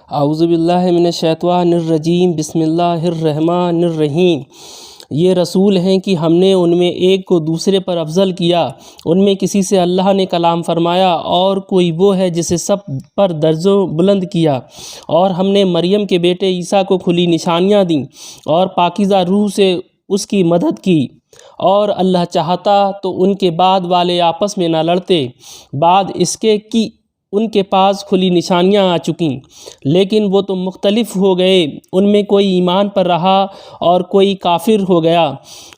اعوذ باللہ من الشیطان الرجیم، بسم اللہ الرحمن الرحیم۔ یہ رسول ہیں کہ ہم نے ان میں ایک کو دوسرے پر افضل کیا، ان میں کسی سے اللہ نے کلام فرمایا اور کوئی وہ ہے جسے سب پر درجہ بلند کیا، اور ہم نے مریم کے بیٹے عیسیٰ کو کھلی نشانیاں دیں اور پاکیزہ روح سے اس کی مدد کی، اور اللہ چاہتا تو ان کے بعد والے آپس میں نہ لڑتے، بعد اس کے کہ ان کے پاس کھلی نشانیاں آ چکیں، لیکن وہ تو مختلف ہو گئے، ان میں کوئی ایمان پر رہا اور کوئی کافر ہو گیا،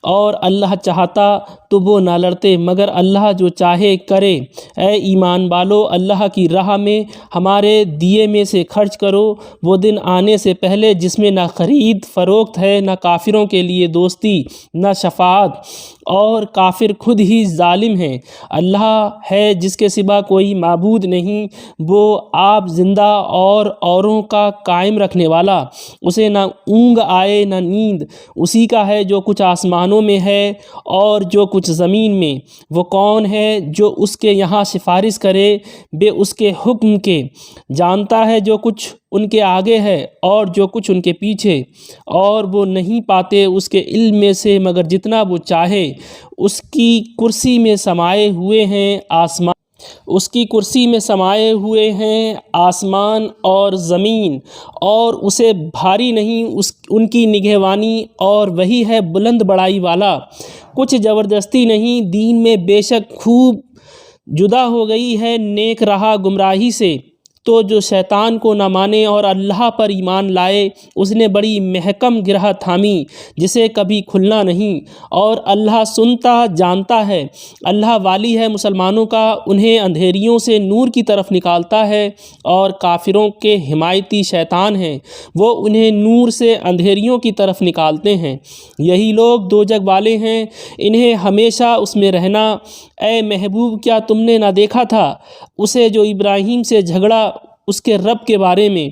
اور اللہ چاہتا تو وہ نہ لڑتے، مگر اللہ جو چاہے کرے۔ اے ایمان والو، اللہ کی راہ میں ہمارے دیے میں سے خرچ کرو، وہ دن آنے سے پہلے جس میں نہ خرید فروخت ہے، نہ کافروں کے لیے دوستی، نہ شفاعت، اور کافر خود ہی ظالم ہیں۔ اللہ ہے جس کے سوا کوئی معبود نہیں، وہ آپ زندہ اور اوروں کا قائم رکھنے والا، اسے نہ اونگ آئے نہ نیند، اسی کا ہے جو کچھ آسمانوں میں ہے اور جو کچھ زمین میں۔ وہ کون ہے جو اس کے یہاں سفارش کرے بے اس کے حکم کے؟ جانتا ہے جو کچھ ان کے آگے ہے اور جو کچھ ان کے پیچھے، اور وہ نہیں پاتے اس کے علم میں سے مگر جتنا وہ چاہے۔ اس کی کرسی میں سمائے ہوئے ہیں آسمان اور زمین، اور اسے بھاری نہیں ان کی نگہبانی، اور وہی ہے بلند بڑائی والا۔ کچھ زبردستی نہیں، دین میں بے شک خوب جدا ہو گئی ہے نیک راہ گمراہی سے، تو جو شیطان کو نہ مانے اور اللہ پر ایمان لائے، اس نے بڑی محکم گرہ تھامی جسے کبھی کھلنا نہیں، اور اللہ سنتا جانتا ہے۔ اللہ والی ہے مسلمانوں کا، انہیں اندھیریوں سے نور کی طرف نکالتا ہے، اور کافروں کے حمایتی شیطان ہیں، وہ انہیں نور سے اندھیریوں کی طرف نکالتے ہیں۔ یہی لوگ دوزخ والے ہیں، انہیں ہمیشہ اس میں رہنا۔ اے محبوب، کیا تم نے نہ دیکھا تھا اسے جو ابراہیم سے جھگڑا اس کے رب کے بارے میں،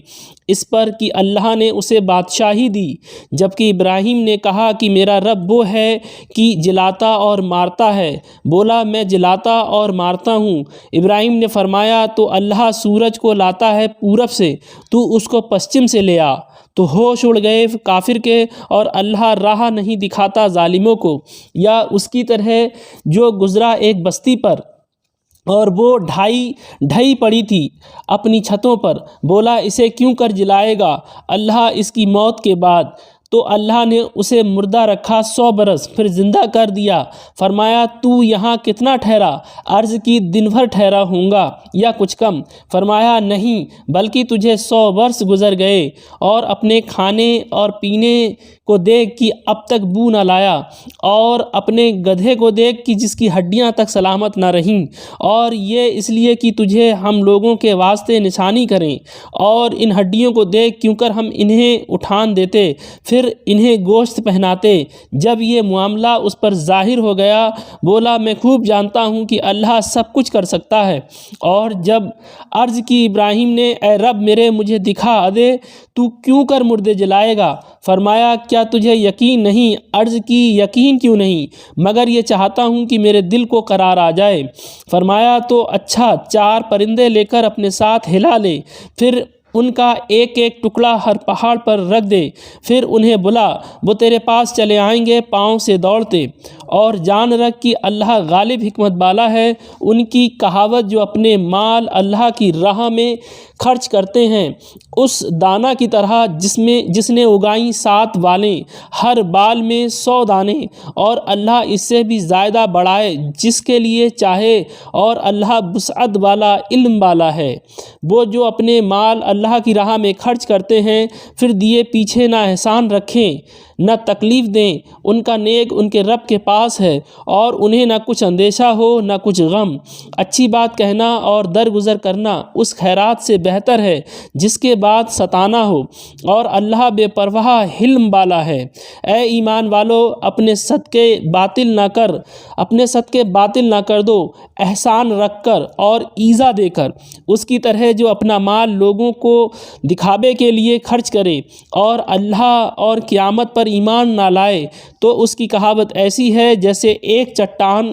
اس پر کہ اللہ نے اسے بادشاہی دی، جبکہ ابراہیم نے کہا کہ میرا رب وہ ہے کہ جلاتا اور مارتا ہے۔ بولا میں جلاتا اور مارتا ہوں۔ ابراہیم نے فرمایا تو اللہ سورج کو لاتا ہے پورب سے، تو اس کو پشچم سے لے آ۔ تو ہوش اڑ گئے کافر کے، اور اللہ راہ نہیں دکھاتا ظالموں کو۔ یا اس کی طرح جو گزرا ایک بستی پر، اور وہ ڈھائی پڑی تھی اپنی چھتوں پر، بولا اسے کیوں کر جلائے گا اللہ اس کی موت کے بعد؟ تو اللہ نے اسے مردہ رکھا 100 برس، پھر زندہ کر دیا۔ فرمایا تو یہاں کتنا ٹھہرا؟ عرض کی دن بھر ٹھہرا ہوں گا یا کچھ کم۔ فرمایا نہیں، بلکہ تجھے 100 برس گزر گئے، اور اپنے کھانے اور پینے کو دیکھ کہ اب تک بو نہ لایا، اور اپنے گدھے کو دیکھ کہ جس کی ہڈیاں تک سلامت نہ رہیں، اور یہ اس لیے کہ تجھے ہم لوگوں کے واسطے نشانی کریں، اور ان ہڈیوں کو دیکھ کیوں کر ہم انہیں اٹھان دیتے، پھر انہیں گوشت پہناتے۔ جب یہ معاملہ اس پر ظاہر ہو گیا، بولا میں خوب جانتا ہوں کہ اللہ سب کچھ کر سکتا ہے۔ اور جب عرض کی ابراہیم نے اے رب میرے، مجھے دکھا دے تو کیوں کر مردے جلائے گا؟ فرمایا کیا تجھے یقین نہیں؟ عرض کی یقین کیوں نہیں، مگر یہ چاہتا ہوں کہ میرے دل کو قرار آ جائے۔ فرمایا تو اچھا، 4 پرندے لے کر اپنے ساتھ ہلا لے، پھر ان کا ایک ایک ٹکڑا ہر پہاڑ پر رکھ دے، پھر انہیں بلا، وہ تیرے پاس چلے آئیں گے پاؤں سے دوڑتے۔ اور جان رکھ کہ اللہ غالب حکمت بالا ہے۔ ان کی کہاوت جو اپنے مال اللہ کی راہ میں خرچ کرتے ہیں، اس دانہ کی طرح جس نے اگائیں 7 بالیں، ہر بال میں 100 دانے، اور اللہ اس سے بھی زیادہ بڑھائے جس کے لیے چاہے، اور اللہ وسعت والا علم والا ہے۔ وہ جو اپنے مال اللہ کی راہ میں خرچ کرتے ہیں، پھر دیے پیچھے نہ احسان رکھیں نہ تکلیف دیں، ان کا نیک ان کے رب کے پاس ہے، اور انہیں نہ کچھ اندیشہ ہو نہ کچھ غم۔ اچھی بات کہنا اور درگزر کرنا اس خیرات سے بہتر ہے جس کے بعد ستانا ہو، اور اللہ بے پرواہ حلم والا ہے۔ اے ایمان والو، اپنے صدقے باطل نہ کر دو، احسان رکھ کر اور ایذا دے کر، اس کی طرح جو اپنا مال لوگوں کو دکھاوے کے لیے خرچ کرے اور اللہ اور قیامت پر ایمان نہ لائے، تو اس کی کہاوت ایسی ہے جیسے ایک چٹان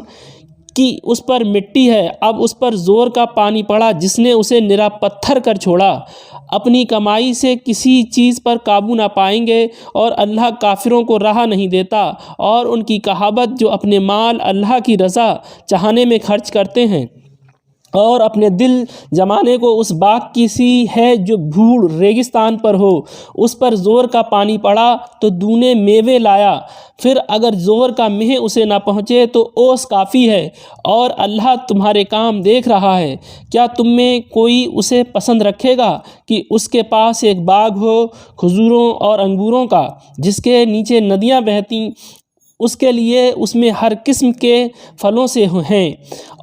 کہ اس پر مٹی ہے، اب اس پر زور کا پانی پڑا جس نے اسے نرا پتھر کر چھوڑا۔ اپنی کمائی سے کسی چیز پر قابو نہ پائیں گے، اور اللہ کافروں کو رہا نہیں دیتا۔ اور ان کی کہاوت جو اپنے مال اللہ کی رضا چاہنے میں خرچ کرتے ہیں اور اپنے دل جمانے کو اس باغ کی سی ہے جو بھوڑ ریگستان پر ہو، اس پر زور کا پانی پڑا تو دونے میوے لایا، پھر اگر زور کا مہ اسے نہ پہنچے تو اوس کافی ہے، اور اللہ تمہارے کام دیکھ رہا ہے۔ کیا تم میں کوئی اسے پسند رکھے گا کہ اس کے پاس ایک باغ ہو کھجوروں اور انگوروں کا جس کے نیچے ندیاں بہتیں، اس کے لیے اس میں ہر قسم کے پھلوں سے ہیں،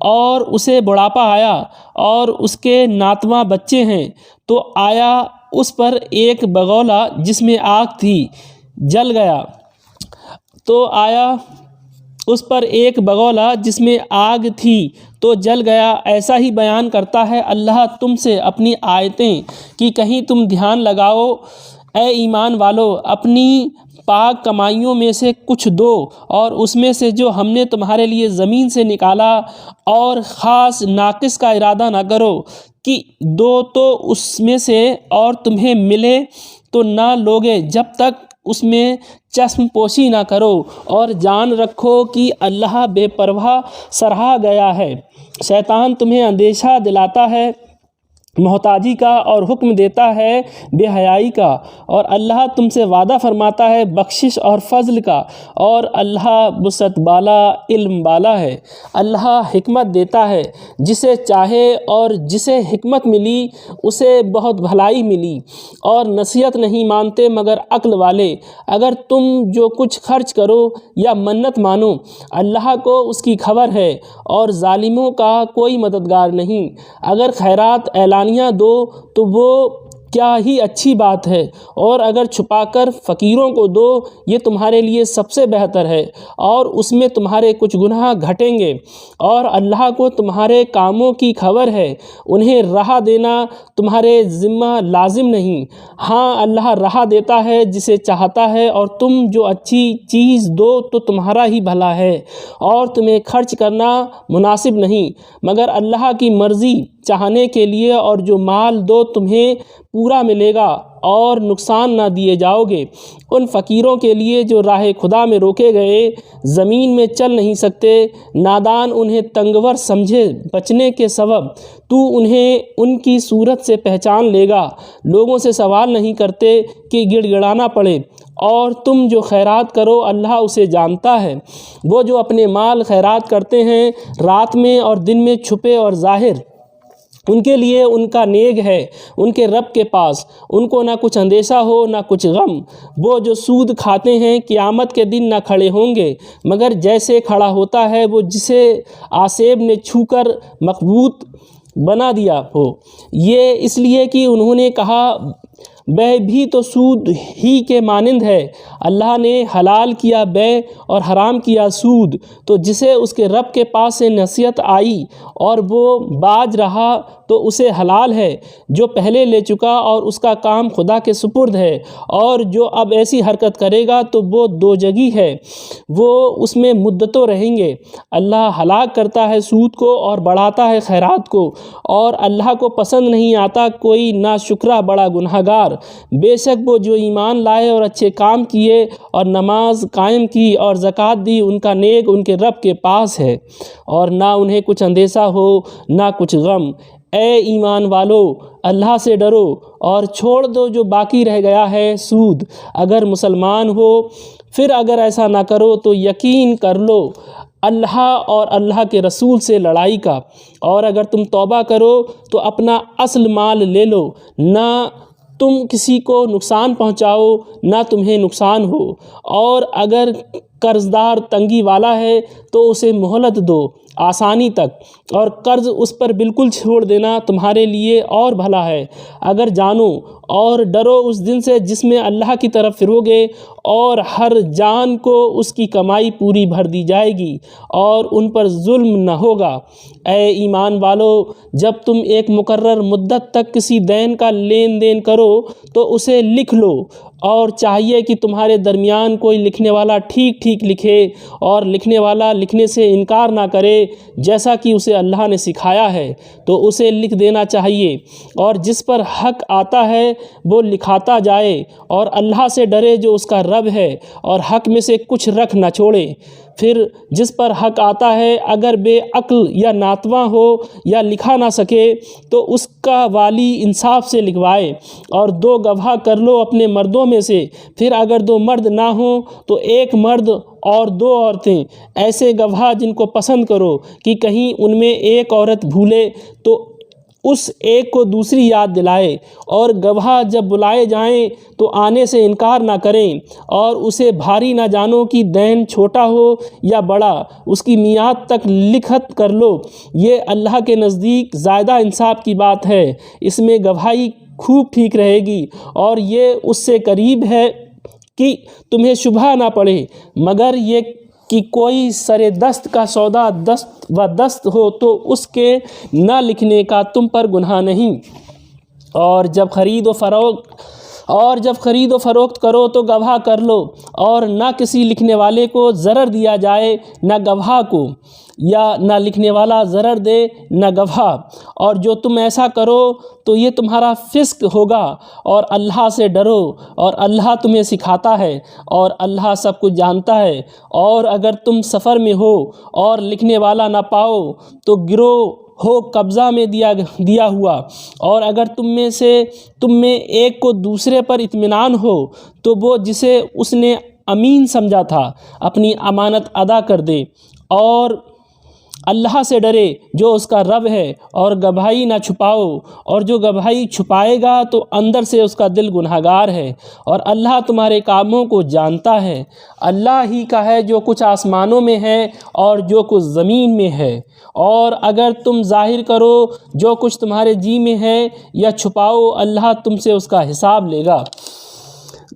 اور اسے بڑھاپا آیا اور اس کے ناتواں بچے ہیں، تو آیا اس پر ایک بگولا جس میں آگ تھی جل گیا تو جل گیا۔ ایسا ہی بیان کرتا ہے اللہ تم سے اپنی آیتیں کہ کہیں تم دھیان لگاؤ۔ اے ایمان والو، اپنی پاک کمائیوں میں سے کچھ دو، اور اس میں سے جو ہم نے تمہارے لیے زمین سے نکالا، اور خاص ناقص کا ارادہ نہ کرو کہ دو تو اس میں سے، اور تمہیں ملے تو نہ لوگے جب تک اس میں چشم پوشی نہ کرو، اور جان رکھو کہ اللہ بے پرواہ سراہا گیا ہے۔ شیطان تمہیں اندیشہ دلاتا ہے محتاجی کا اور حکم دیتا ہے بے حیائی کا، اور اللہ تم سے وعدہ فرماتا ہے بخشش اور فضل کا، اور اللہ وسعت بالا علم والا ہے۔ اللہ حکمت دیتا ہے جسے چاہے، اور جسے حکمت ملی اسے بہت بھلائی ملی، اور نصیحت نہیں مانتے مگر عقل والے۔ اگر تم جو کچھ خرچ کرو یا منت مانو، اللہ کو اس کی خبر ہے، اور ظالموں کا کوئی مددگار نہیں۔ اگر خیرات اعلانیہ دو تو وہ کیا ہی اچھی بات ہے، اور اگر چھپا کر فقیروں کو دو یہ تمہارے لیے سب سے بہتر ہے، اور اس میں تمہارے کچھ گناہ گھٹیں گے، اور اللہ کو تمہارے کاموں کی خبر ہے۔ انہیں رہا دینا تمہارے ذمہ لازم نہیں، ہاں اللہ رہا دیتا ہے جسے چاہتا ہے، اور تم جو اچھی چیز دو تو تمہارا ہی بھلا ہے، اور تمہیں خرچ کرنا مناسب نہیں مگر اللہ کی مرضی چاہنے کے لیے، اور جو مال دو تمہیں پورا ملے گا اور نقصان نہ دیے جاؤ گے۔ ان فقیروں کے لیے جو راہ خدا میں روکے گئے، زمین میں چل نہیں سکتے، نادان انہیں تنگور سمجھے بچنے کے سبب، تو انہیں ان کی صورت سے پہچان لے گا۔ لوگوں سے سوال نہیں کرتے کہ گڑ گڑانا پڑے، اور تم جو خیرات کرو اللہ اسے جانتا ہے۔ وہ جو اپنے مال خیرات کرتے ہیں رات میں اور دن میں، چھپے اور ظاہر، ان کے لیے ان کا نیک ہے ان کے رب کے پاس، ان کو نہ کچھ اندیشہ ہو نہ کچھ غم۔ وہ جو سود کھاتے ہیں قیامت کے دن نہ کھڑے ہوں گے مگر جیسے کھڑا ہوتا ہے وہ جسے آسیب نے چھو کر مقبوط بنا دیا ہو، یہ اس لیے کہ انہوں نے کہا بے بھی تو سود ہی کے مانند ہے۔ اللہ نے حلال کیا بے اور حرام کیا سود، تو جسے اس کے رب کے پاس سے نصیحت آئی اور وہ باز رہا تو اسے حلال ہے جو پہلے لے چکا، اور اس کا کام خدا کے سپرد ہے، اور جو اب ایسی حرکت کرے گا تو وہ دوزخی ہے، وہ اس میں مدتوں رہیں گے۔ اللہ ہلاک کرتا ہے سود کو اور بڑھاتا ہے خیرات کو، اور اللہ کو پسند نہیں آتا کوئی ناشکرا بڑا گنہگار۔ بے شک وہ جو ایمان لائے اور اچھے کام کیے اور نماز قائم کی اور زکوٰۃ دی، ان کا نیک ان کے رب کے پاس ہے، اور نہ انہیں کچھ اندیشہ ہو نہ کچھ غم۔ اے ایمان والو، اللہ سے ڈرو اور چھوڑ دو جو باقی رہ گیا ہے سود، اگر مسلمان ہو۔ پھر اگر ایسا نہ کرو تو یقین کر لو اللہ اور اللہ کے رسول سے لڑائی کا، اور اگر تم توبہ کرو تو اپنا اصل مال لے لو، نہ تم کسی کو نقصان پہنچاؤ نہ تمہیں نقصان ہو، اور اگر قرضدار تنگی والا ہے تو اسے مہلت دو آسانی تک، اور قرض اس پر بالکل چھوڑ دینا تمہارے لیے اور بھلا ہے۔ اگر جانو اور ڈرو اس دن سے جس میں اللہ کی طرف پھرو گے، اور ہر جان کو اس کی کمائی پوری بھر دی جائے گی، اور ان پر ظلم نہ ہوگا۔ اے ایمان والو، جب تم ایک مقرر مدت تک کسی دین کا لین دین کرو تو اسے لکھ لو، اور چاہیے کہ تمہارے درمیان کوئی لکھنے والا ٹھیک ٹھیک لکھے اور لکھنے والا لکھنے سے انکار نہ کرے جیسا کہ اسے اللہ نے سکھایا ہے تو اسے لکھ دینا چاہیے، اور جس پر حق آتا ہے وہ لکھاتا جائے اور اللہ سے ڈرے جو اس کا رب ہے، اور حق میں سے کچھ رکھ نہ چھوڑے۔ پھر جس پر حق آتا ہے اگر بے عقل یا ناتواں ہو یا لکھا نہ سکے تو اس کا والی انصاف سے لکھوائے، اور 2 گواہ کر لو اپنے مردوں میں سے۔ پھر اگر 2 مرد نہ ہوں تو 1 مرد اور 2 عورتیں، ایسے گواہ جن کو پسند کرو کہ کہیں ان میں ایک عورت بھولے تو اس ایک کو دوسری یاد دلائے، اور گواہ جب بلائے جائیں تو آنے سے انکار نہ کریں، اور اسے بھاری نہ جانو کہ دین چھوٹا ہو یا بڑا، اس کی میعاد تک لکھت کر لو، یہ اللہ کے نزدیک زیادہ انصاف کی بات ہے۔ اس میں گواہی خوب ٹھیک رہے گی اور یہ اس سے قریب ہے کہ تمہیں شبہ نہ پڑے، مگر یہ کہ کوئی سر دست کا سودا دست و دست ہو تو اس کے نہ لکھنے کا تم پر گناہ نہیں۔ اور جب خرید و فروخت کرو تو گواہ کر لو، اور نہ کسی لکھنے والے کو ضرر دیا جائے، نہ گواہ کو، یا نہ لکھنے والا ضرر دے نہ گواہ، اور جو تم ایسا کرو تو یہ تمہارا فسق ہوگا، اور اللہ سے ڈرو، اور اللہ تمہیں سکھاتا ہے، اور اللہ سب کچھ جانتا ہے۔ اور اگر تم سفر میں ہو اور لکھنے والا نہ پاؤ تو گروہ ہو قبضہ میں دیا ہوا، اور اگر تم میں ایک کو دوسرے پر اطمینان ہو تو وہ جسے اس نے امین سمجھا تھا اپنی امانت ادا کر دے، اور اللہ سے ڈرے جو اس کا رب ہے، اور گواہی نہ چھپاؤ، اور جو گواہی چھپائے گا تو اندر سے اس کا دل گنہگار ہے، اور اللہ تمہارے کاموں کو جانتا ہے۔ اللہ ہی کا ہے جو کچھ آسمانوں میں ہے اور جو کچھ زمین میں ہے، اور اگر تم ظاہر کرو جو کچھ تمہارے جی میں ہے یا چھپاؤ، اللہ تم سے اس کا حساب لے گا۔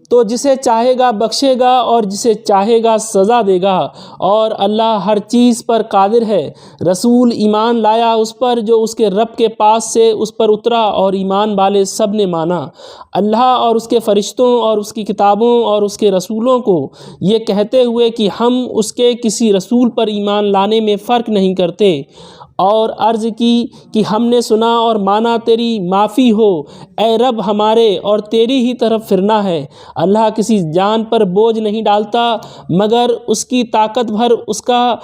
تو جسے چاہے گا بخشے گا اور جسے چاہے گا سزا دے گا، اور اللہ ہر چیز پر قادر ہے۔ رسول ایمان لایا اس پر جو اس کے رب کے پاس سے اس پر اترا، اور ایمان والے سب نے مانا اللہ اور اس کے فرشتوں اور اس کی کتابوں اور اس کے رسولوں کو، یہ کہتے ہوئے کہ ہم اس کے کسی رسول پر ایمان لانے میں فرق نہیں کرتے، اور عرض کی کہ ہم نے سنا اور مانا، تیری معافی ہو اے رب ہمارے، اور تیری ہی طرف پھرنا ہے۔ اللہ کسی جان پر بوجھ نہیں ڈالتا مگر اس کی طاقت بھر اس کا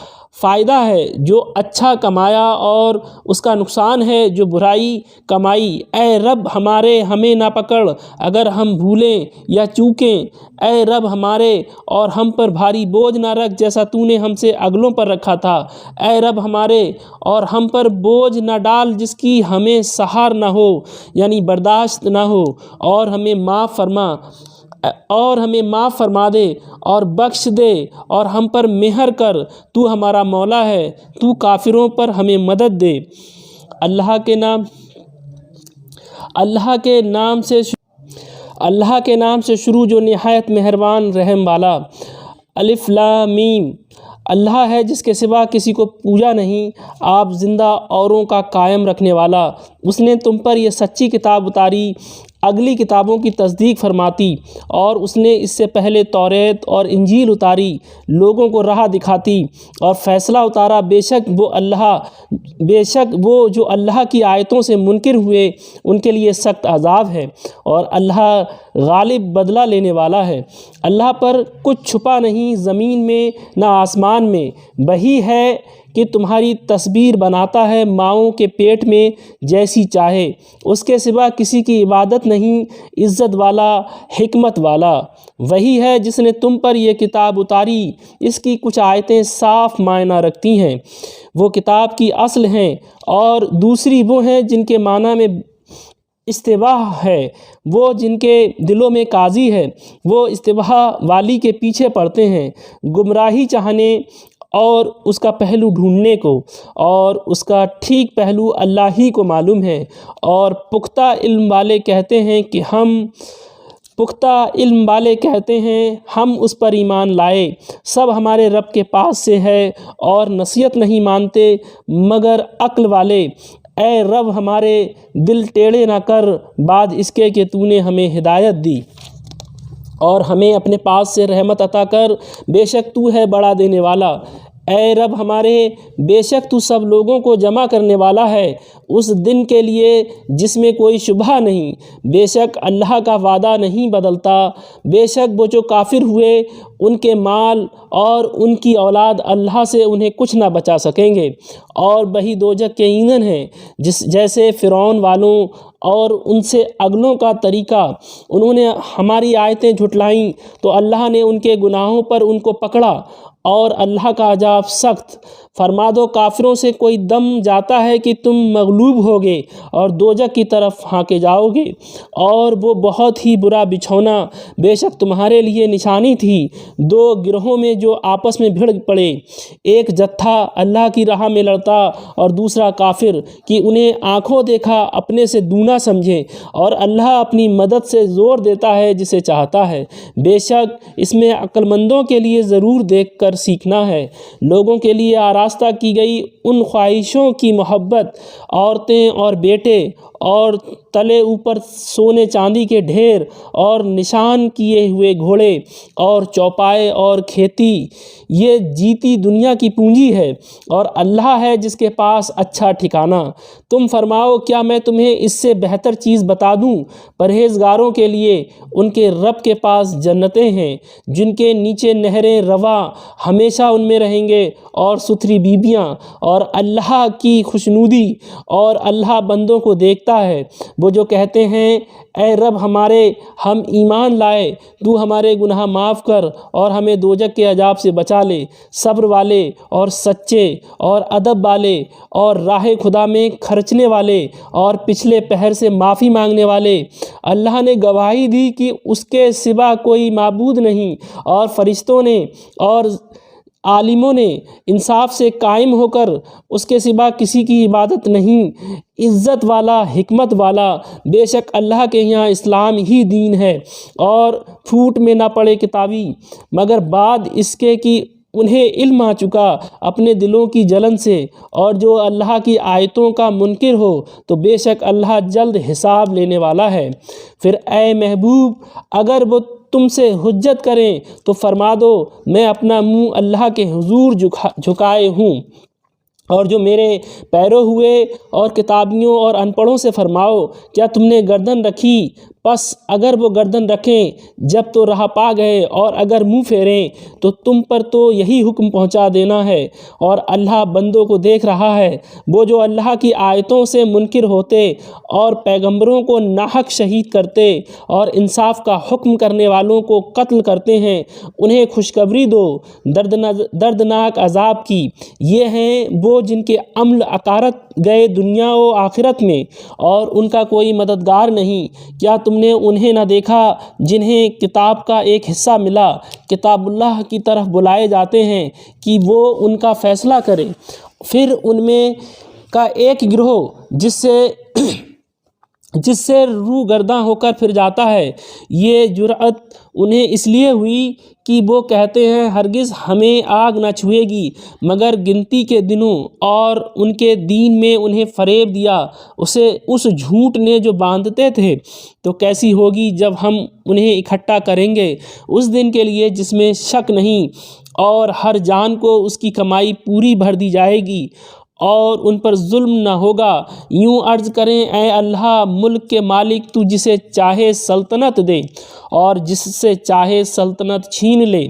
فائدہ ہے جو اچھا کمایا، اور اس کا نقصان ہے جو برائی کمائی۔ اے رب ہمارے ہمیں نہ پکڑ اگر ہم بھولیں یا چوکیں، اے رب ہمارے اور ہم پر بھاری بوجھ نہ رکھ جیسا تو نے ہم سے اگلوں پر رکھا تھا۔ اے رب ہمارے اور ہم پر بوجھ نہ ڈال جس کی ہمیں سہار نہ ہو، یعنی برداشت نہ ہو، اور ہمیں معاف فرما دے اور بخش دے، اور ہم پر مہر کر، تو ہمارا مولا ہے، تو کافروں پر ہمیں مدد دے۔ اللہ کے نام سے شروع جو نہایت مہربان رحم والا۔ الف لام میم۔ اللہ ہے جس کے سوا کسی کو پوجا نہیں، آپ زندہ اوروں کا قائم رکھنے والا۔ اس نے تم پر یہ سچی کتاب اتاری، اگلی کتابوں کی تصدیق فرماتی، اور اس نے اس سے پہلے توریت اور انجیل اتاری، لوگوں کو راہ دکھاتی اور فیصلہ اتارا۔ بے شک وہ جو اللہ کی آیتوں سے منکر ہوئے ان کے لیے سخت عذاب ہے، اور اللہ غالب بدلہ لینے والا ہے۔ اللہ پر کچھ چھپا نہیں، زمین میں نہ آسمان میں۔ وہی ہے کہ تمہاری تصویر بناتا ہے ماؤں کے پیٹ میں جیسی چاہے، اس کے سوا کسی کی عبادت نہیں، عزت والا، حکمت والا۔ وہی ہے جس نے تم پر یہ کتاب اتاری، اس کی کچھ آیتیں صاف معنی رکھتی ہیں، وہ کتاب کی اصل ہیں، اور دوسری وہ ہیں جن کے معنی میں استواء ہے، وہ جن کے دلوں میں قاضی ہے، وہ استواء والی کے پیچھے پڑتے ہیں، گمراہی چاہنے اور اس کا پہلو ڈھونڈنے کو، اور اس کا ٹھیک پہلو اللہ ہی کو معلوم ہے۔ اور پختہ علم والے کہتے ہیں ہم اس پر ایمان لائے، سب ہمارے رب کے پاس سے ہے، اور نصیحت نہیں مانتے مگر عقل والے۔ اے رب ہمارے دل ٹیڑھے نہ کر بعد اس کے کہ تو نے ہمیں ہدایت دی۔ اور ہمیں اپنے پاس سے رحمت عطا کر، بے شک تو ہے بڑا دینے والا۔ اے رب ہمارے، بے شک تو سب لوگوں کو جمع کرنے والا ہے اس دن کے لیے جس میں کوئی شبہ نہیں۔ بے شک اللہ کا وعدہ نہیں بدلتا۔ بے شک وہ جو کافر ہوئے ان کے مال اور ان کی اولاد اللہ سے انہیں کچھ نہ بچا سکیں گے، اور وہی دوزخ کے ایندھن ہیں۔ جیسے فرعون والوں اور ان سے اگلوں کا طریقہ، انہوں نے ہماری آیتیں جھٹلائیں تو اللہ نے ان کے گناہوں پر ان کو پکڑا، اور اللہ کا عذاب سخت۔ فرما دو کافروں سے، کوئی دم جاتا ہے کہ تم مغلوب ہوگے اور دوزخ کی طرف ہانکے جاؤ گے، اور وہ بہت ہی برا بچھونا بے شک تمہارے لیے نشانی تھی۔ دو گروہوں میں جو آپس میں بھڑ پڑے، ایک جتھا اللہ کی راہ میں لڑتا اور دوسرا کافر، کہ انہیں آنکھوں دیکھا اپنے سے دونا سمجھے، اور اللہ اپنی مدد سے زور دیتا ہے جسے چاہتا ہے۔ بے شک اس میں عقل مندوں کے لیے ضرور دیکھ کر سیکھنا ہے۔ لوگوں کے لیے آراستہ کی گئی ان خواہشوں کی محبت، عورتیں اور بیٹے، اور تلے اوپر سونے چاندی کے ڈھیر، اور نشان کیے ہوئے گھوڑے، اور چوپائے اور کھیتی، یہ جیتی دنیا کی پونجی ہے، اور اللہ ہے جس کے پاس اچھا ٹھکانہ۔ تم فرماؤ کیا میں تمہیں اس سے بہتر چیز بتا دوں؟ پرہیزگاروں کے لیے ان کے رب کے پاس جنتیں ہیں جن کے نیچے نہریں رواں، ہمیشہ ان میں رہیں گے، اور ستھری بیویاں، اور اللہ کی خوشنودی، اور اللہ بندوں کو دیکھتا ہے۔ وہ جو کہتے ہیں اے رب ہمارے، ہم ایمان لائے، تو ہمارے گناہ معاف کر اور ہمیں دوزخ کے عذاب سے بچا لے۔ صبر والے اور سچے اور ادب والے اور راہ خدا میں خرچنے والے اور پچھلے پہر سے معافی مانگنے والے، اللہ نے گواہی دی کہ اس کے سوا کوئی معبود نہیں، اور فرشتوں نے اور عالموں نے انصاف سے قائم ہو کر اس کے سوا کسی کی عبادت نہیں۔ عزت والا، حکمت والا، بے شک اللہ کے یہاں اسلام ہی دین ہے، اور پھوٹ میں نہ پڑے کتابی، مگر بعد اس کے کہ انہیں علم آ چکا اپنے دلوں کی جلن سے، اور جو اللہ کی آیتوں کا منکر ہو تو بے شک اللہ جلد حساب لینے والا ہے۔ پھر اے محبوب، اگر وہ تم سے حجت کریں تو فرما دو میں اپنا منہ اللہ کے حضور جھکائے ہوں، اور جو میرے پیرو ہوئے اور کتابیوں اور ان پڑھوں سے فرماؤ کیا تم نے گردن رکھی؟ پس اگر وہ گردن رکھیں جب تو راہ پا گئے، اور اگر منہ پھیریں تو تم پر تو یہی حکم پہنچا دینا ہے، اور اللہ بندوں کو دیکھ رہا ہے۔ وہ جو اللہ کی آیتوں سے منکر ہوتے اور پیغمبروں کو ناحق شہید کرتے اور انصاف کا حکم کرنے والوں کو قتل کرتے ہیں، انہیں خوشخبری دو دردناک عذاب کی۔ یہ ہیں وہ جن کے عمل اکارت گئے دنیا و آخرت میں، اور ان کا کوئی مددگار نہیں۔ کیا تم نے انہیں نہ دیکھا جنہیں کتاب کا ایک حصہ ملا، کتاب اللہ کی طرف بلائے جاتے ہیں کہ وہ ان کا فیصلہ کرے؟ پھر ان میں کا ایک گروہ جس سے روح گرداں ہو کر پھر جاتا ہے۔ یہ جرأت انہیں اس لیے ہوئی کہ وہ کہتے ہیں ہرگز ہمیں آگ نہ چھوئے گی مگر گنتی کے دنوں، اور ان کے دین میں انہیں فریب دیا اس جھوٹ نے جو باندھتے تھے۔ تو کیسی ہوگی جب ہم انہیں اکٹھا کریں گے اس دن کے لیے جس میں شک نہیں، اور ہر جان کو اس کی کمائی پوری بھر دی جائے گی، اور ان پر ظلم نہ ہوگا۔ یوں عرض کریں اے اللہ ملک کے مالک، تو جسے چاہے سلطنت دے اور جس سے چاہے سلطنت چھین لے،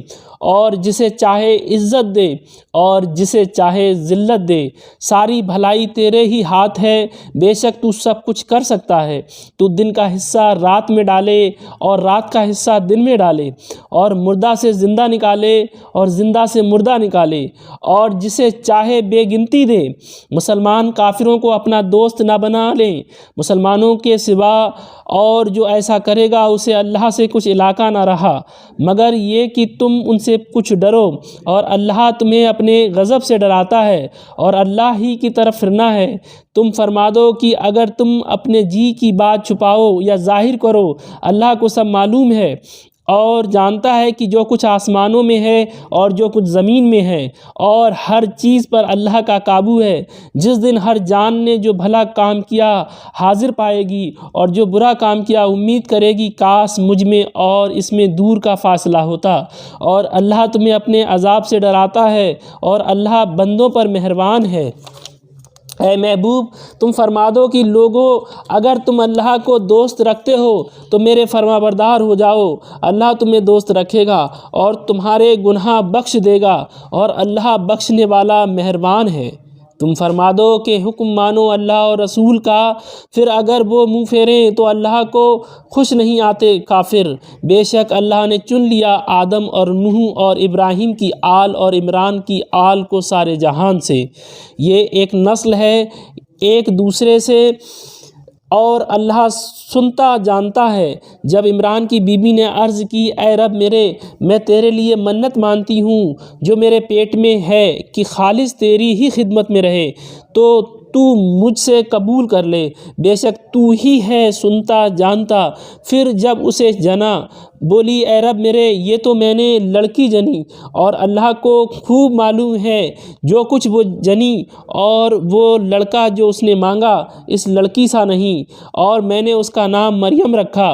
اور جسے چاہے عزت دے اور جسے چاہے ذلت دے۔ ساری بھلائی تیرے ہی ہاتھ ہے، بے شک تو سب کچھ کر سکتا ہے۔ تو دن کا حصہ رات میں ڈالے اور رات کا حصہ دن میں ڈالے، اور مردہ سے زندہ نکالے اور زندہ سے مردہ نکالے، اور جسے چاہے بے گنتی دے۔ مسلمان کافروں کو اپنا دوست نہ بنا لیں مسلمانوں کے سوا، اور جو ایسا کرے گا اسے اللہ سے کچھ علاقہ نہ رہا مگر یہ کہ تم ان سے کچھ ڈرو، اور اللہ تمہیں اپنے غضب سے ڈراتا ہے، اور اللہ ہی کی طرف پھرنا ہے۔ تم فرما دو کہ اگر تم اپنے جی کی بات چھپاؤ یا ظاہر کرو، اللہ کو سب معلوم ہے، اور جانتا ہے کہ جو کچھ آسمانوں میں ہے اور جو کچھ زمین میں ہے، اور ہر چیز پر اللہ کا قابو ہے۔ جس دن ہر جان نے جو بھلا کام کیا حاضر پائے گی، اور جو برا کام کیا امید کرے گی کاش مجھ میں اور اس میں دور کا فاصلہ ہوتا۔ اور اللہ تمہیں اپنے عذاب سے ڈراتا ہے، اور اللہ بندوں پر مہربان ہے۔ اے محبوب، تم فرما دو کہ لوگو، اگر تم اللہ کو دوست رکھتے ہو تو میرے فرما بردار ہو جاؤ، اللہ تمہیں دوست رکھے گا اور تمہارے گناہ بخش دے گا، اور اللہ بخشنے والا مہربان ہے۔ تم فرما دو کہ حکم مانو اللہ اور رسول کا، پھر اگر وہ منہ پھیریں تو اللہ کو خوش نہیں آتے کافر۔ بے شک اللہ نے چن لیا آدم اور نوح اور ابراہیم کی آل اور عمران کی آل کو سارے جہان سے۔ یہ ایک نسل ہے ایک دوسرے سے، اور اللہ سنتا جانتا ہے۔ جب عمران کی بیوی نے عرض کی، اے رب میرے، میں تیرے لیے منت مانتی ہوں جو میرے پیٹ میں ہے کہ خالص تیری ہی خدمت میں رہے، تو تو مجھ سے قبول کر لے، بے شک تو ہی ہے سنتا جانتا۔ پھر جب اسے جنا بولی، اے رب میرے، یہ تو میں نے لڑکی جنی، اور اللہ کو خوب معلوم ہے جو کچھ وہ جنی، اور وہ لڑکا جو اس نے مانگا اس لڑکی سا نہیں، اور میں نے اس کا نام مریم رکھا،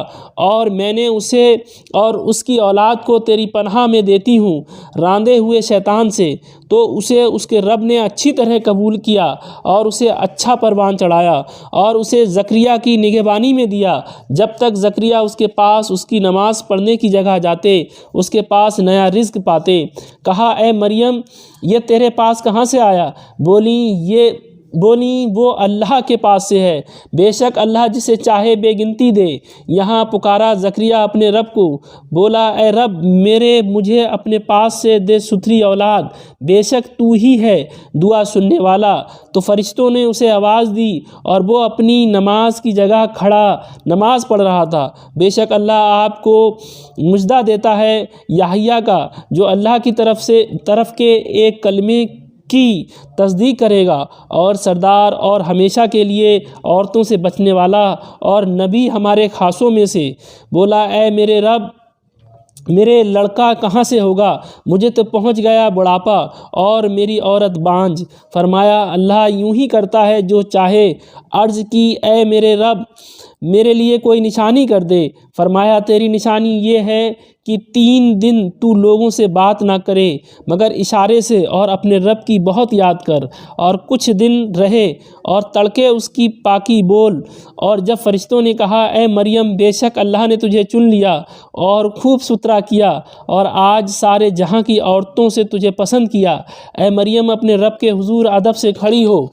اور میں نے اسے اور اس کی اولاد کو تیری پناہ میں دیتی ہوں راندے ہوئے شیطان سے۔ تو اسے اس کے رب نے اچھی طرح قبول کیا اور اسے اچھا پروان چڑھایا، اور اسے زکریا کی نگہبانی میں دیا جب تک زکریا اس کے پاس اس کی نماز پڑھنے کی جگہ جاتے، اس کے پاس نیا رزق پاتے۔ کہا، اے مریم، یہ تیرے پاس کہاں سے آیا؟ بولی وہ اللہ کے پاس سے ہے، بے شک اللہ جسے چاہے بے گنتی دے۔ یہاں پکارا زکریا اپنے رب کو، بولا، اے رب میرے، مجھے اپنے پاس سے دے ستھری اولاد، بے شک تو ہی ہے دعا سننے والا۔ تو فرشتوں نے اسے آواز دی اور وہ اپنی نماز کی جگہ کھڑا نماز پڑھ رہا تھا۔ بے شک اللہ آپ کو مژدہ دیتا ہے یحییٰ کا، جو اللہ کی طرف کے ایک کلمے کی تصدیق کرے گا، اور سردار اور ہمیشہ کے لیے عورتوں سے بچنے والا، اور نبی ہمارے خاصوں میں سے۔ بولا، اے میرے رب میرے، لڑکا کہاں سے ہوگا؟ مجھے تو پہنچ گیا بڑھاپا اور میری عورت بانجھ۔ فرمایا، اللہ یوں ہی کرتا ہے جو چاہے۔ عرض کی، اے میرے رب میرے لیے کوئی نشانی کر دے۔ فرمایا، تیری نشانی یہ ہے کہ 3 دن تو لوگوں سے بات نہ کرے مگر اشارے سے، اور اپنے رب کی بہت یاد کر، اور کچھ دن رہے اور تڑکے اس کی پاکی بول۔ اور جب فرشتوں نے کہا، اے مریم، بے شک اللہ نے تجھے چن لیا اور خوب ستھرا کیا، اور آج سارے جہاں کی عورتوں سے تجھے پسند کیا، اے مریم اپنے رب کے حضور ادب سے کھڑی ہو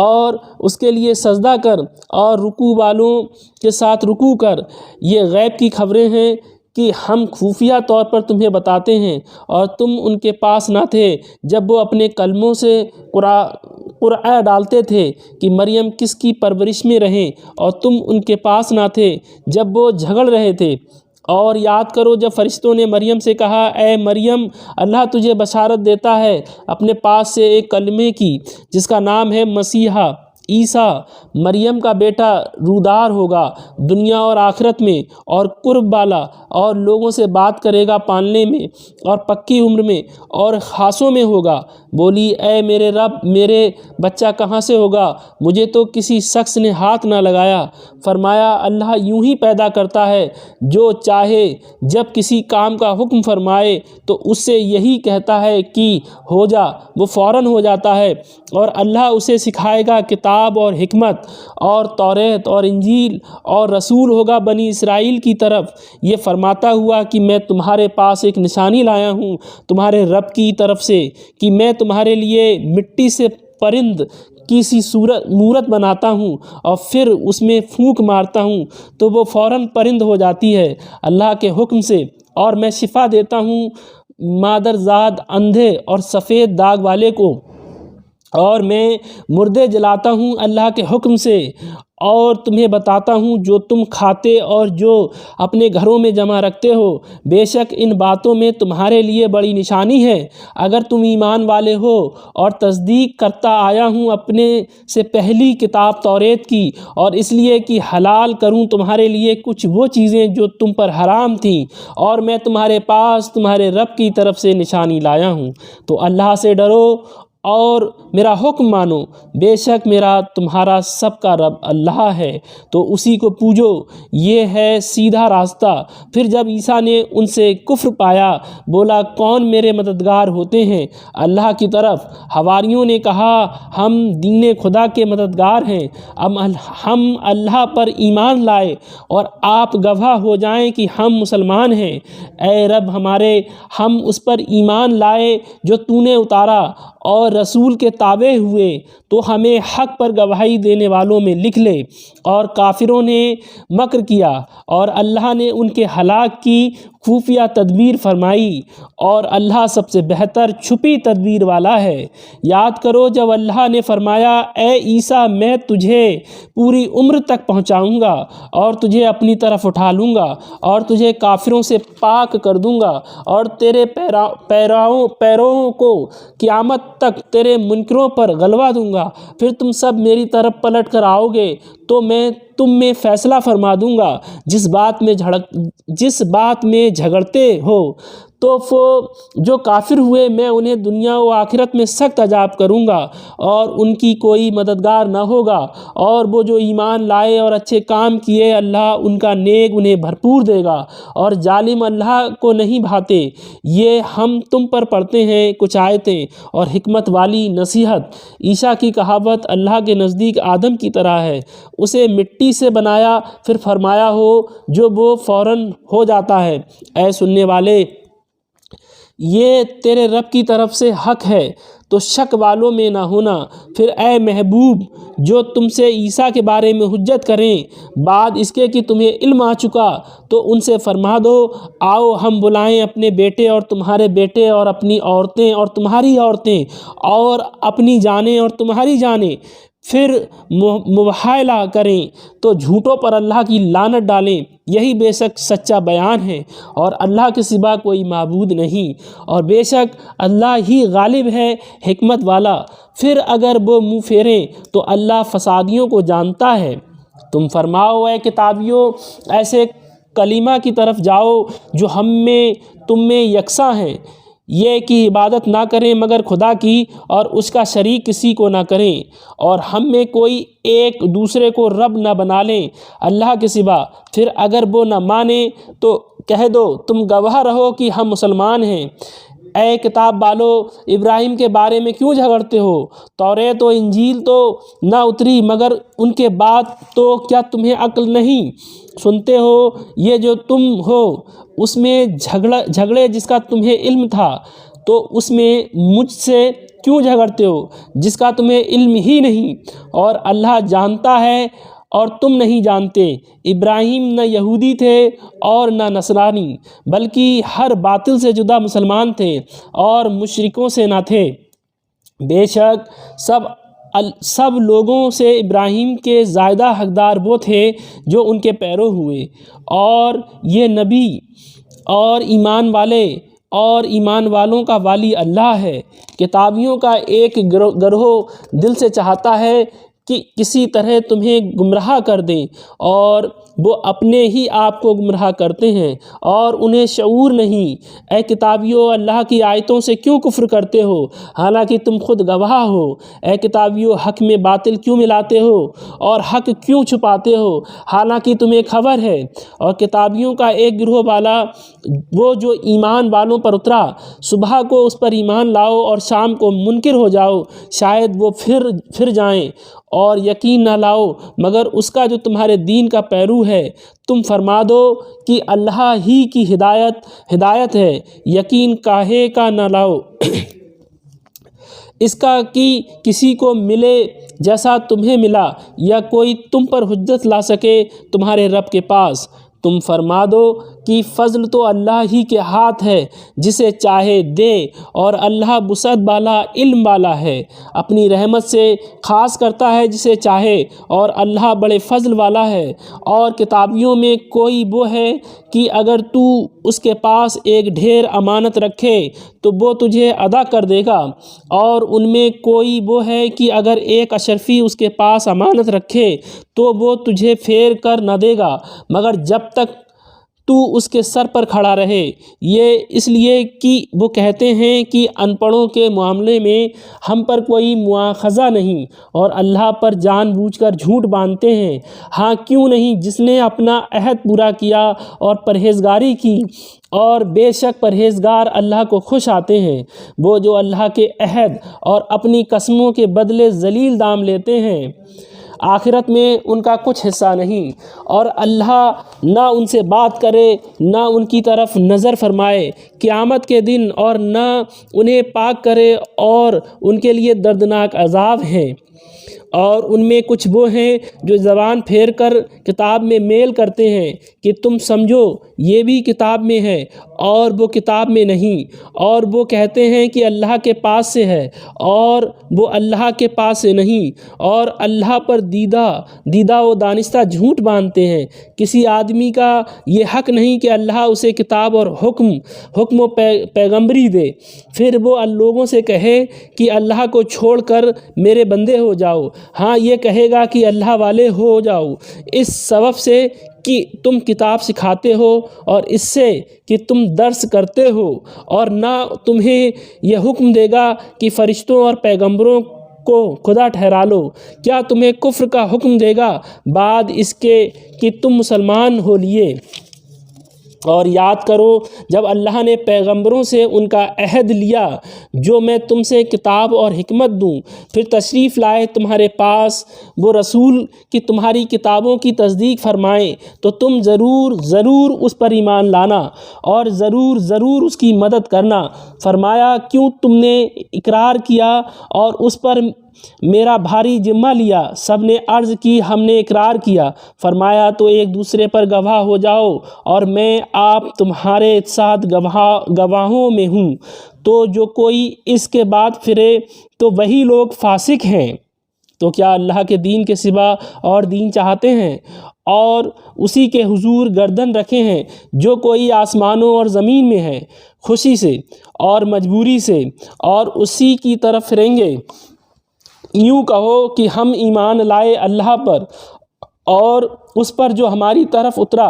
اور اس کے لیے سجدہ کر، اور رکوع والوں کے ساتھ رکوع کر۔ یہ غیب کی خبریں ہیں کہ ہم خفیہ طور پر تمہیں بتاتے ہیں، اور تم ان کے پاس نہ تھے جب وہ اپنے کلموں سے قرعہ ڈالتے تھے کہ مریم کس کی پرورش میں رہیں، اور تم ان کے پاس نہ تھے جب وہ جھگڑ رہے تھے۔ اور یاد کرو جب فرشتوں نے مریم سے کہا، اے مریم، اللہ تجھے بشارت دیتا ہے اپنے پاس سے ایک کلمے کی جس کا نام ہے مسیحا عیسیٰ، مریم کا بیٹا رودار ہوگا دنیا اور آخرت میں، اور قرب والا، اور لوگوں سے بات کرے گا پالنے میں، اور پکی عمر میں، اور خاصوں میں ہوگا۔ بولی، اے میرے رب میرے، بچہ کہاں سے ہوگا؟ مجھے تو کسی شخص نے ہاتھ نہ لگایا۔ فرمایا، اللہ یوں ہی پیدا کرتا ہے جو چاہے، جب کسی کام کا حکم فرمائے تو اس سے یہی کہتا ہے کہ ہو جا، وہ فوراً ہو جاتا ہے۔ اور اللہ اسے سکھائے گا کتاب اور حکمت اور توریت اور انجیل، اور رسول ہوگا بنی اسرائیل کی طرف، یہ فرماتا ہوا کہ میں تمہارے پاس ایک نشانی لایا ہوں تمہارے رب کی طرف سے، کہ میں تمہارے لیے مٹی سے پرند کسی صورت بناتا ہوں، اور پھر اس میں پھونک مارتا ہوں تو وہ فوراً پرند ہو جاتی ہے اللہ کے حکم سے۔ اور میں شفا دیتا ہوں مادرزاد، اندھے اور سفید داغ والے کو، اور میں مردے جلاتا ہوں اللہ کے حکم سے، اور تمہیں بتاتا ہوں جو تم کھاتے اور جو اپنے گھروں میں جمع رکھتے ہو، بے شک ان باتوں میں تمہارے لیے بڑی نشانی ہے اگر تم ایمان والے ہو۔ اور تصدیق کرتا آیا ہوں اپنے سے پہلی کتاب توریت کی، اور اس لیے کہ حلال کروں تمہارے لیے کچھ وہ چیزیں جو تم پر حرام تھیں، اور میں تمہارے پاس تمہارے رب کی طرف سے نشانی لایا ہوں، تو اللہ سے ڈرو اور میرا حکم مانو، بے شک میرا تمہارا سب کا رب اللہ ہے، تو اسی کو پوجو، یہ ہے سیدھا راستہ۔ پھر جب عیسیٰ نے ان سے کفر پایا، بولا کون میرے مددگار ہوتے ہیں اللہ کی طرف؟ حواریوں نے کہا ہم دین خدا کے مددگار ہیں، ہم اللہ پر ایمان لائے اور آپ گواہ ہو جائیں کہ ہم مسلمان ہیں۔ اے رب ہمارے، ہم اس پر ایمان لائے جو تو نے اتارا اور رسول کے تابع ہوئے، تو ہمیں حق پر گواہی دینے والوں میں لکھ لے۔ اور کافروں نے مکر کیا اور اللہ نے ان کے ہلاک کی خفیہ تدبیر فرمائی، اور اللہ سب سے بہتر چھپی تدبیر والا ہے۔ یاد کرو جب اللہ نے فرمایا اے عیسیٰ میں تجھے پوری عمر تک پہنچاؤں گا اور تجھے اپنی طرف اٹھا لوں گا اور تجھے کافروں سے پاک کر دوں گا، اور تیرے پیروؤں کو قیامت تک تیرے منکروں پر غلبہ دوں گا، پھر تم سب میری طرف پلٹ کر آؤ گے تو میں تم میں فیصلہ فرما دوں گا۔ جس بات میں جھگڑتے ہو تو جو کافر ہوئے میں انہیں دنیا و آخرت میں سخت عذاب کروں گا اور ان کی کوئی مددگار نہ ہوگا، اور وہ جو ایمان لائے اور اچھے کام کیے اللہ ان کا نیک انہیں بھرپور دے گا، اور ظالم اللہ کو نہیں بھاتے۔ یہ ہم تم پر پڑھتے ہیں کچھ آیتیں اور حکمت والی نصیحت۔ عیسیٰ کی کہاوت اللہ کے نزدیک آدم کی طرح ہے، اسے مٹی سے بنایا پھر فرمایا ہو جو وہ فوراً ہو جاتا ہے۔ اے سننے والے، یہ تیرے رب کی طرف سے حق ہے، تو شک والوں میں نہ ہونا۔ پھر اے محبوب، جو تم سے عیسیٰ کے بارے میں حجت کریں بعد اس کے کہ تمہیں علم آ چکا، تو ان سے فرما دو آؤ ہم بلائیں اپنے بیٹے اور تمہارے بیٹے، اور اپنی عورتیں اور تمہاری عورتیں، اور اپنی جانیں اور تمہاری جانیں، پھر مباہلہ کریں تو جھوٹوں پر اللہ کی لعنت ڈالیں۔ یہی بے شک سچا بیان ہے، اور اللہ کے سوا کوئی معبود نہیں، اور بے شک اللہ ہی غالب ہے حکمت والا۔ پھر اگر وہ منہ پھیریں تو اللہ فسادیوں کو جانتا ہے۔ تم فرماؤ اے کتابیوں، ایسے کلمہ کی طرف جاؤ جو ہم میں تم میں یکساں ہیں، یہ کہ عبادت نہ کریں مگر خدا کی، اور اس کا شریک کسی کو نہ کریں، اور ہم میں کوئی ایک دوسرے کو رب نہ بنا لیں اللہ کے سوا۔ پھر اگر وہ نہ مانیں تو کہہ دو تم گواہ رہو کہ ہم مسلمان ہیں۔ اے کتاب والو، ابراہیم کے بارے میں کیوں جھگڑتے ہو؟ توریت و انجیل تو نہ اتری مگر ان کے بعد، تو کیا تمہیں عقل نہیں؟ سنتے ہو یہ جو تم ہو اس میں جھگڑے جس کا تمہیں علم تھا، تو اس میں مجھ سے کیوں جھگڑتے ہو جس کا تمہیں علم ہی نہیں؟ اور اللہ جانتا ہے اور تم نہیں جانتے۔ ابراہیم نہ یہودی تھے اور نہ نصرانی، بلکہ ہر باطل سے جدا مسلمان تھے اور مشرکوں سے نہ تھے۔ بے شک سب لوگوں سے ابراہیم کے زیادہ حقدار وہ تھے جو ان کے پیرو ہوئے، اور یہ نبی اور ایمان والے اور ایمان والوں کا والی اللہ ہے۔ کتابیوں کا ایک گروہ دل سے چاہتا ہے کہ کسی طرح تمہیں گمراہ کر دیں، اور وہ اپنے ہی آپ کو گمراہ کرتے ہیں اور انہیں شعور نہیں۔ اے کتابیوں، اللہ کی آیتوں سے کیوں کفر کرتے ہو حالانکہ تم خود گواہ ہو؟ اے کتابیوں، حق میں باطل کیوں ملاتے ہو اور حق کیوں چھپاتے ہو حالانکہ تمہیں خبر ہے؟ اور کتابیوں کا ایک گروہ والا وہ جو ایمان والوں پر اترا، صبح کو اس پر ایمان لاؤ اور شام کو منکر ہو جاؤ، شاید وہ پھر جائیں، اور یقین نہ لاؤ مگر اس کا جو تمہارے دین کا پیرو ہے۔ تم فرما دو کہ اللہ ہی کی ہدایت ہے، یقین کاہے کا نہ لاؤ اس کا کہ کسی کو ملے جیسا تمہیں ملا، یا کوئی تم پر حجت لا سکے تمہارے رب کے پاس۔ تم فرما دو کہ فضل تو اللہ ہی کے ہاتھ ہے، جسے چاہے دے، اور اللہ وسعت والا علم والا ہے، اپنی رحمت سے خاص کرتا ہے جسے چاہے، اور اللہ بڑے فضل والا ہے۔ اور کتابیوں میں کوئی وہ ہے کہ اگر تو اس کے پاس ایک ڈھیر امانت رکھے تو وہ تجھے ادا کر دے گا، اور ان میں کوئی وہ ہے کہ اگر ایک اشرفی اس کے پاس امانت رکھے تو وہ تجھے پھیر کر نہ دے گا مگر جب تک تو اس کے سر پر کھڑا رہے۔ یہ اس لیے کہ وہ کہتے ہیں کہ ان پڑھوں کے معاملے میں ہم پر کوئی مواخذہ نہیں، اور اللہ پر جان بوجھ کر جھوٹ باندھتے ہیں۔ ہاں کیوں نہیں، جس نے اپنا عہد پورا کیا اور پرہیزگاری کی، اور بے شک پرہیزگار اللہ کو خوش آتے ہیں۔ وہ جو اللہ کے عہد اور اپنی قسموں کے بدلے ذلیل دام لیتے ہیں، آخرت میں ان کا کچھ حصہ نہیں، اور اللہ نہ ان سے بات کرے نہ ان کی طرف نظر فرمائے قیامت کے دن، اور نہ انہیں پاک کرے، اور ان کے لیے دردناک عذاب ہیں۔ اور ان میں کچھ وہ ہیں جو زبان پھیر کر کتاب میں میل کرتے ہیں کہ تم سمجھو یہ بھی کتاب میں ہے اور وہ کتاب میں نہیں، اور وہ کہتے ہیں کہ اللہ کے پاس سے ہے اور وہ اللہ کے پاس سے نہیں، اور اللہ پر دیدہ و دانستہ جھوٹ باندھتے ہیں۔ کسی آدمی کا یہ حق نہیں کہ اللہ اسے کتاب اور حکم و پیغمبری دے، پھر وہ لوگوں سے کہے کہ اللہ کو چھوڑ کر میرے بندے ہو جاؤ۔ ہاں یہ کہے گا کہ اللہ والے ہو جاؤ، اس سبب سے کہ تم کتاب سکھاتے ہو اور اس سے کہ تم درس کرتے ہو، اور نہ تمہیں یہ حکم دے گا کہ فرشتوں اور پیغمبروں کو خدا ٹھہرا لو۔ کیا تمہیں کفر کا حکم دے گا بعد اس کے کہ تم مسلمان ہو لیے؟ اور یاد کرو جب اللہ نے پیغمبروں سے ان کا عہد لیا جو میں تم سے کتاب اور حکمت دوں، پھر تشریف لائے تمہارے پاس وہ رسول کہ تمہاری کتابوں کی تصدیق فرمائیں، تو تم ضرور اس پر ایمان لانا اور ضرور اس کی مدد کرنا۔ فرمایا کیوں تم نے اقرار کیا اور اس پر میرا بھاری ذمہ لیا؟ سب نے عرض کی ہم نے اقرار کیا۔ فرمایا تو ایک دوسرے پر گواہ ہو جاؤ، اور میں آپ تمہارے ساتھ گواہوں میں ہوں۔ تو جو کوئی اس کے بعد پھرے تو وہی لوگ فاسق ہیں۔ تو کیا اللہ کے دین کے سوا اور دین چاہتے ہیں اور اسی کے حضور گردن رکھے ہیں؟ جو کوئی آسمانوں اور زمین میں ہے خوشی سے اور مجبوری سے اور اسی کی طرف پھریں گے۔ یوں کہو کہ ہم ایمان لائے اللہ پر اور اس پر جو ہماری طرف اترا،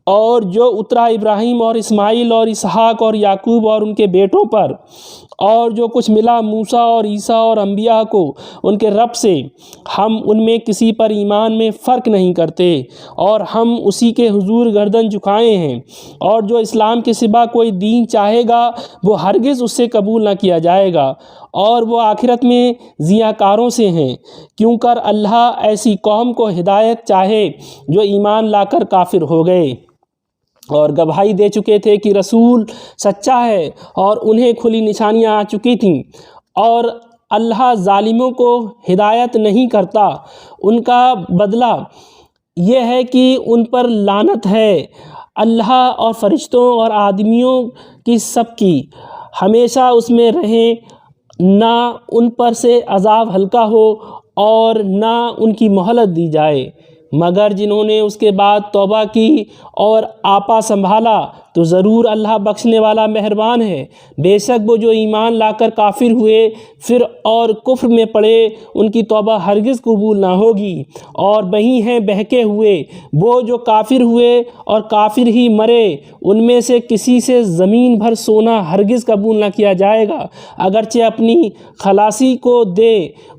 اور جو اترا ابراہیم اور اسماعیل اور اسحاق اور یعقوب اور ان کے بیٹوں پر، اور جو کچھ ملا موسیٰ اور عیسیٰ اور انبیاء کو ان کے رب سے، ہم ان میں کسی پر ایمان میں فرق نہیں کرتے، اور ہم اسی کے حضور گردن جھکائے ہیں، اور جو اسلام کے سوا کوئی دین چاہے گا وہ ہرگز اس سے قبول نہ کیا جائے گا، اور وہ آخرت میں ضیاع کاروں سے ہیں۔ کیوں کر اللہ ایسی قوم کو ہدایت چاہے جو ایمان لا کر کافر ہو گئے اور گواہی دے چکے تھے کہ رسول سچا ہے، اور انہیں کھلی نشانیاں آ چکی تھیں، اور اللہ ظالموں کو ہدایت نہیں کرتا۔ ان کا بدلہ یہ ہے کہ ان پر لعنت ہے، اللہ اور فرشتوں اور آدمیوں کی سب کی، ہمیشہ اس میں رہیں، نہ ان پر سے عذاب ہلکا ہو اور نہ ان کی مہلت دی جائے، مگر جنہوں نے اس کے بعد توبہ کی اور آپا سنبھالا تو ضرور اللہ بخشنے والا مہربان ہے۔ بے شک وہ جو ایمان لا کر کافر ہوئے پھر اور کفر میں پڑے ان کی توبہ ہرگز قبول نہ ہوگی، اور وہی ہیں بہکے ہوئے وہ جو کافر ہوئے اور کافر ہی مرے، ان میں سے کسی سے زمین بھر سونا ہرگز قبول نہ کیا جائے گا، اگرچہ اپنی خلاصی کو دے،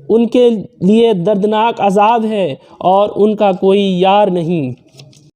ان کے لیے دردناک عذاب ہے اور ان کا کوئی یار نہیں۔